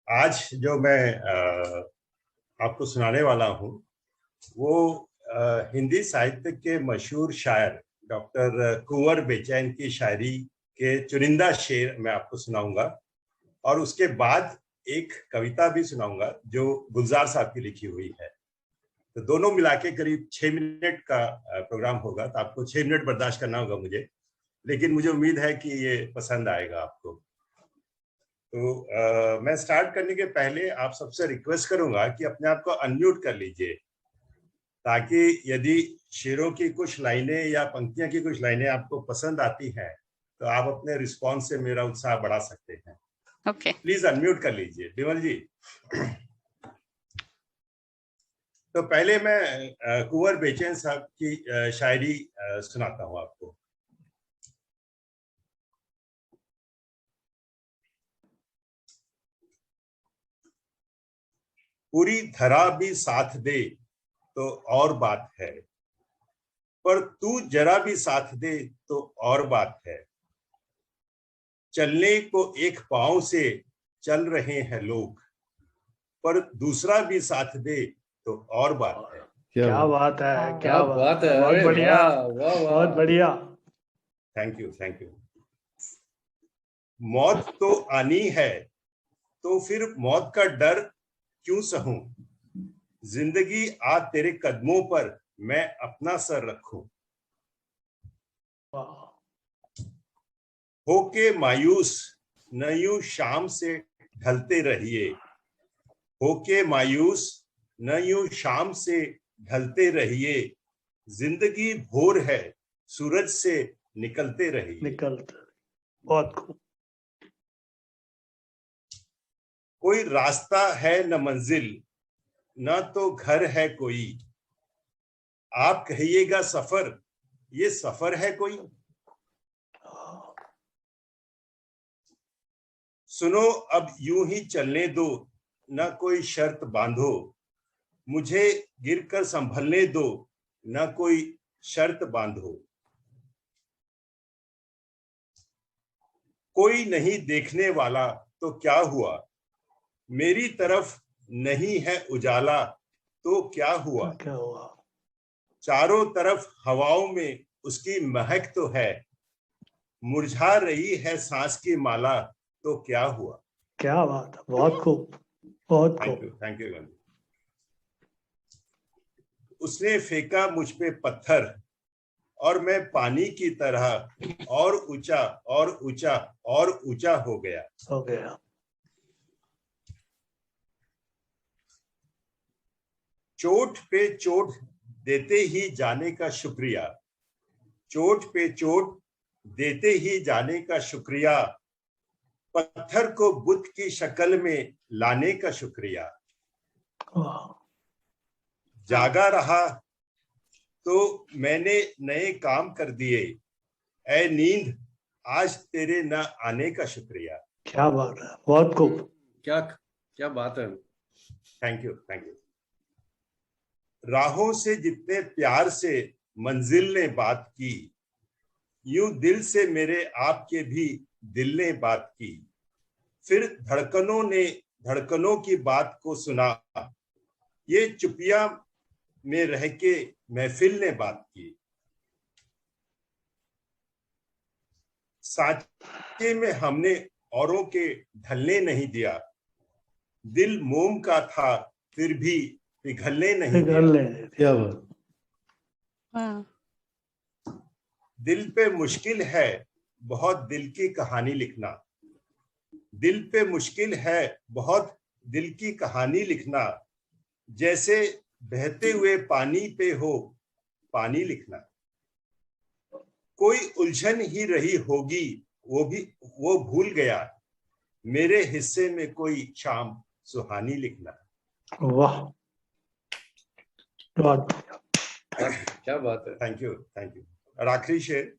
आज जो मैं आपको सुनाने वाला हूँ वो हिंदी साहित्य के मशहूर शायर डॉक्टर कुंवर बेचैन की शायरी के चुनिंदा शेर मैं आपको सुनाऊंगा और उसके बाद एक कविता भी सुनाऊंगा जो गुलजार साहब की लिखी हुई है। तो दोनों मिला के करीब 6 मिनट का प्रोग्राम होगा, तो आपको 6 मिनट बर्दाश्त करना होगा मुझे, लेकिन मुझे उम्मीद है कि ये पसंद आएगा आपको। तो मैं स्टार्ट करने के पहले आप सबसे रिक्वेस्ट करूंगा कि अपने आप को अनम्यूट कर लीजिए, ताकि यदि शेरों की कुछ लाइनें या पंक्तियां की कुछ लाइनें आपको पसंद आती हैं तो आप अपने रिस्पॉन्स से मेरा उत्साह बढ़ा सकते हैं। ओके, प्लीज अनम्यूट कर लीजिए विमल जी। तो पहले मैं कुंवर बेचैन साहब की शायरी सुनाता हूं आपको। पूरी धरा भी साथ दे तो और बात है, पर तू जरा भी साथ दे तो और बात है। चलने को एक पांव से चल रहे हैं लोग, पर दूसरा भी साथ दे तो और बात है। क्या बात है, क्या बात है, बहुत बढ़िया, बहुत बढ़िया। Thank you, thank you. मौत तो आनी है तो फिर मौत का डर क्यों सहूं, जिंदगी आ तेरे कदमों पर मैं अपना सर रखूं। होके मायूस न यूं शाम से ढलते रहिए, होके मायूस न यूं शाम से ढलते रहिए। जिंदगी भोर है सूरज से निकलते रहिए। बहुत खूब। कोई रास्ता है न मंजिल, न तो घर है कोई। आप कहिएगा सफर, ये सफर है कोई। सुनो अब यूं ही चलने दो, न कोई शर्त बांधो। मुझे गिरकर संभलने दो, न कोई शर्त बांधो। कोई नहीं देखने वाला तो क्या हुआ, मेरी तरफ नहीं है उजाला तो क्या हुआ। चारों तरफ हवाओं में उसकी महक तो है, मुरझा रही है सांस की माला तो क्या हुआ। क्या बात है, बहुत खूब, बहुत खूब। Thank you Gandhi. उसने फेंका मुझ पे पत्थर और मैं पानी की तरह और ऊंचा और ऊंचा और ऊंचा हो गया। चोट पे चोट देते ही जाने का शुक्रिया, चोट पे चोट देते ही जाने का शुक्रिया। पत्थर को बुत की शक्ल में लाने का शुक्रिया। जागा रहा तो मैंने नए काम कर दिए, ऐ नींद आज तेरे न आने का शुक्रिया। क्या बात है, बहुत खूब। क्या बात है। Thank you, thank you. राहों से जितने प्यार से मंजिल ने बात की, यूं दिल से मेरे आपके भी दिल ने बात की। फिर धड़कनों ने धड़कनों की बात को सुना, ये चुपिया में रह के महफिल ने बात की। साचे में हमने औरों के ढलने नहीं दिया, दिल मोम का था फिर भी पिघलने नहीं दिया। दिल पे मुश्किल है बहुत दिल की कहानी लिखना, दिल पे मुश्किल है बहुत दिल की कहानी लिखना। जैसे बहते हुए पानी पे हो पानी लिखना। कोई उलझन ही रही होगी वो भूल गया, मेरे हिस्से में कोई शाम सुहानी लिखना। वाह, क्या बात है। Thank you, thank you. और आखिरी शेर,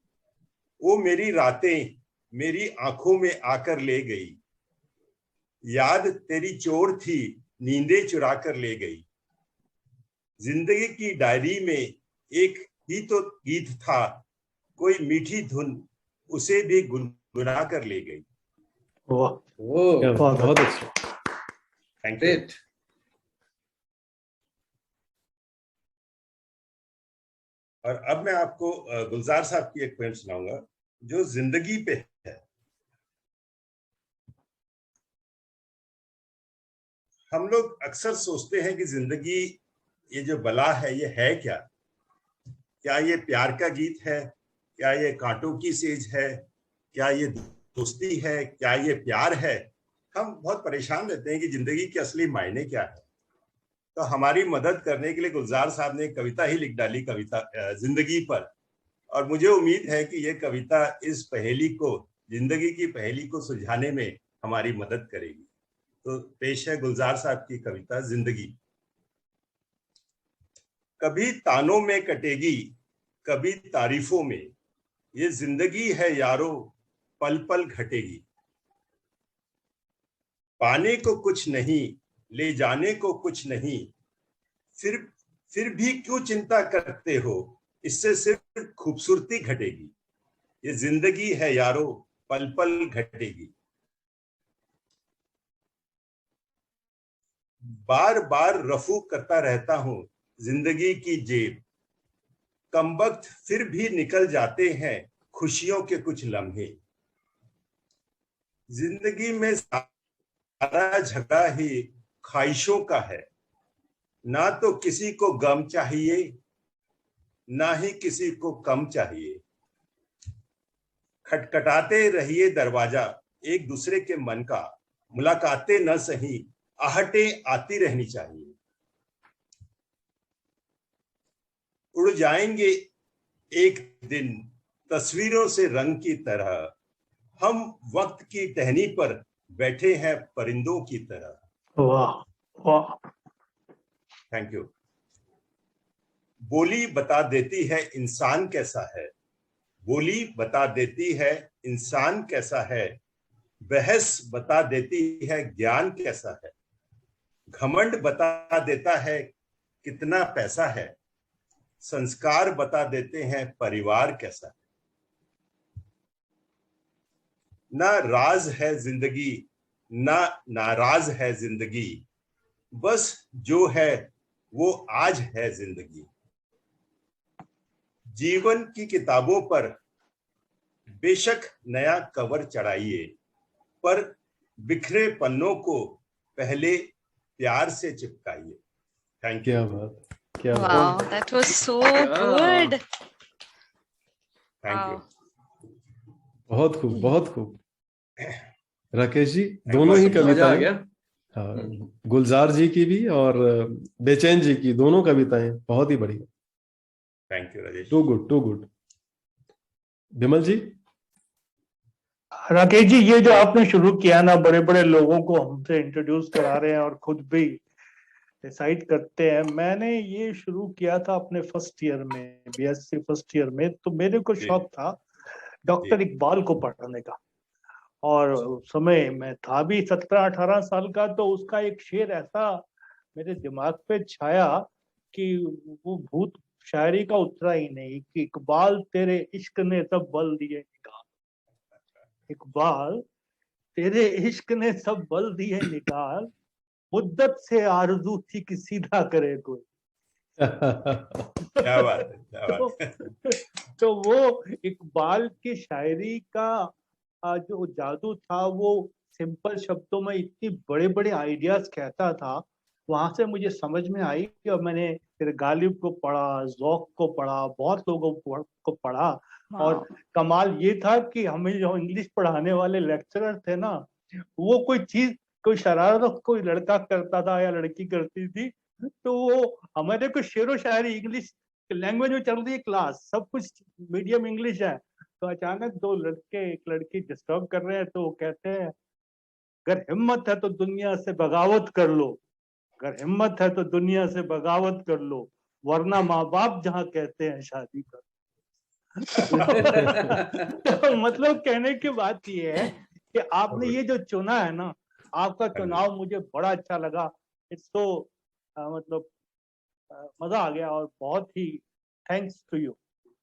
वो मेरी रातें मेरी आंखों में आकर ले गई, याद तेरी चोर थी नींदें चुरा कर ले गई। जिंदगी की डायरी में एक ही तो गीत था, कोई मीठी धुन उसे भी गुनगुना कर ले गई। वाह, बहुत अच्छा। Thank you. Great. और अब मैं आपको गुलजार साहब की एक पोएम सुनाऊंगा जो जिंदगी पे है। हम लोग अक्सर सोचते हैं कि जिंदगी ये जो बला है ये है क्या? क्या ये प्यार का गीत है? क्या ये कांटों की सेज है? क्या ये दोस्ती है? क्या ये प्यार है? हम बहुत परेशान रहते हैं कि जिंदगी के असली मायने क्या है। तो हमारी मदद करने के लिए गुलजार साहब ने एक कविता ही लिख डाली, कविता जिंदगी पर। और मुझे उम्मीद है कि ये कविता इस पहेली को, जिंदगी की पहेली को सुलझाने में हमारी मदद करेगी। तो पेश है गुलजार साहब की कविता जिंदगी। कभी तानों में कटेगी, कभी तारीफों में, ये जिंदगी है यारो, पल पल घटेगी। पाने को कुछ नहीं, ले जाने को कुछ नहीं, फिर भी क्यों चिंता करते हो, इससे सिर्फ खूबसूरती घटेगी। ये जिंदगी है यारो, पल पल घटेगी। बार बार रफू करता रहता हूं जिंदगी की जेब, कमबख्त फिर भी निकल जाते हैं खुशियों के कुछ लम्हे। जिंदगी में सारा झगड़ा ही ख्वाहिशों का है, ना तो किसी को गम चाहिए, ना ही किसी को कम चाहिए। खटखटाते रहिए दरवाजा एक दूसरे के मन का, मुलाकातें न सही आहटें आती रहनी चाहिए। उड़ जाएंगे एक दिन तस्वीरों से रंग की तरह, हम वक्त की टहनी पर बैठे हैं परिंदों की तरह। वाह वाह। Thank you. बोली बता देती है इंसान कैसा है, बोली बता देती है इंसान कैसा है, बहस बता देती है ज्ञान कैसा है, घमंड बता देता है कितना पैसा है, संस्कार बता देते हैं परिवार कैसा है। ना राज है जिंदगी, ना नाराज है जिंदगी, बस जो है वो आज है जिंदगी। जीवन की किताबों पर बेशक नया कवर चढ़ाइए, पर बिखरे पन्नों को पहले प्यार से चिपकाइए। Thank you. क्या बात, क्या बात। Wow, that was so Yeah. good. Thank you. Wow. बहुत खूब, बहुत खूब। राकेश जी, you दोनों ही so much. मजा आ कविताएं, गया। हाँ, गुलजार जी की भी और बेचैन जी की, दोनों कविताएं बहुत ही बढ़िया। Thank you Rajesh. Too good, too good. Vimal ji. Rakesh ji, ये जो आपने शुरू किया ना, बड़े बड़े लोगों को हमसे इंट्रोड्यूस करा रहे हैं और खुद भी डिसाइड करते हैं। मैंने ये शुरू किया था अपने फर्स्ट ईयर में, बीएससी फर्स्ट ईयर में। तो मेरे को शौक था डॉक्टर इकबाल को पढ़ने का, और उस समय मैं था भी 17-18 साल का। तो उसका एक शेर ऐसा मेरे दिमाग पे छाया कि वो भूत शायरी का उतरा ही नहीं कि इकबाल तेरे इश्क ने सब बल दिए निकाल, इकबाल तेरे इश्क ने सब बल दिए निकाल, मुद्दत से आरज़ू थी कि सीधा करे कोई। क्या बात है, क्या बात है। तो वो इकबाल की शायरी का जो जादू था, वो सिंपल शब्दों में इतनी बड़े बड़े आइडियाज कहता था। वहां से मुझे समझ में आई कि मैंने फिर गालिब को पढ़ा, ज़ौक़ को पढ़ा, बहुत लोगों को पढ़ा। और कमाल ये था कि हमें जो इंग्लिश पढ़ाने वाले लेक्चरर थे ना, वो कोई चीज, कोई शरारत कोई लड़का करता था या लड़की करती थी, तो वो हमारे को शेरो शायरी इंग्लिश लैंग्वेज में चल रही है क्लास, सब कुछ मीडियम इंग्लिश है, तो अचानक दो लड़के एक लड़की डिस्टर्ब कर रहे हैं, तो वो कहते हैं अगर हिम्मत है तो दुनिया से बगावत कर लो, अगर हिम्मत है तो दुनिया से बगावत कर लो, वरना माँ बाप जहाँ कहते हैं शादी कर। तो मतलब कहने की बात ये है कि आपने ये जो चुना है ना, आपका चुनाव मुझे बड़ा अच्छा लगा। इट्स तो मतलब मजा आ गया, और बहुत ही thanks to you,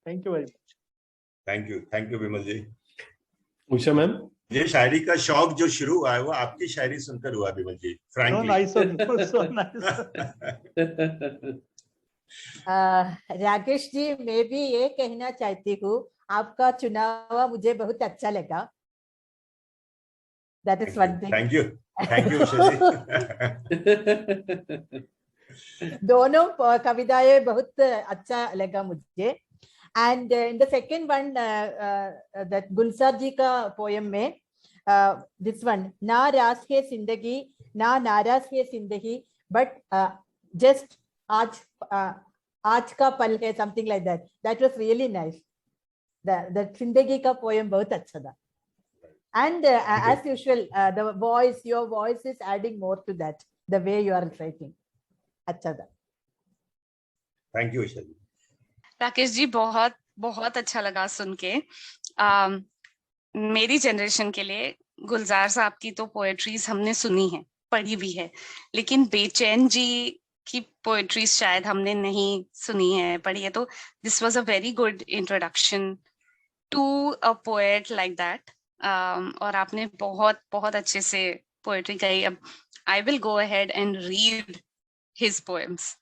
thank you very much. Thank you Vimal ji. Usha ma'am. ये शायरी का शौक जो शुरू हुआ है वो आपकी शायरी सुनकर हुआ, Vimal ji, So frankly. nice, so nice. Rakesh ji, मैं भी ये कहना चाहती हूँ, आपका चुनाव मुझे बहुत अच्छा लगा. That is one thing. Thank you Usha ji. दोनों कविताएं बहुत अच्छा लगा मुझे. And in the second one, that गुलजार जी का पोएम में, this one, ना रास के जिंदगी ना नाराज के जिंदगी, but just आज का पल है, something like that. That was really nice. The जिंदगी का पोएम बहुत अच्छा था. And as usual, your voice is adding more to that, the way you are writing. अच्छा था. थैंक यू उषा जी। राकेश जी, बहुत बहुत अच्छा लगा सुन के. मेरी जनरेशन के लिए गुलजार साहब की तो पोएट्रीज हमने सुनी है, पढ़ी भी है, लेकिन बेचैन जी की पोएट्रीज शायद हमने नहीं सुनी है, पढ़ी है. तो this was a very good introduction to a poet like that. और आपने बहुत बहुत अच्छे से पोएट्री कही. अब I will go ahead and read his poems.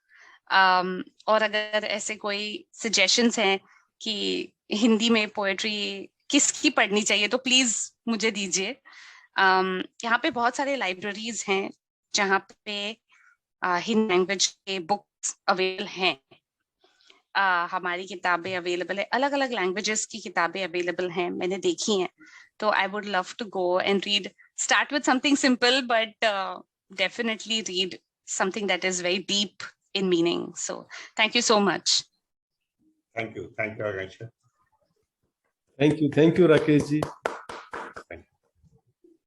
और अगर ऐसे कोई सजेशंस हैं कि हिंदी में पोएट्री किसकी पढ़नी चाहिए तो प्लीज मुझे दीजिए. यहाँ पे बहुत सारे लाइब्रेरीज हैं जहाँ पे हिंदी लैंग्वेज के बुक्स अवेलेबल हैं. हमारी किताबें अवेलेबल है, अलग अलग लैंग्वेजेस की किताबें अवेलेबल हैं, मैंने देखी हैं. तो I would love to go and read. Start with something simple but definitely read something that is very deep in meaning. So thank you so much. Thank you Akanksha. Thank you Rakesh ji.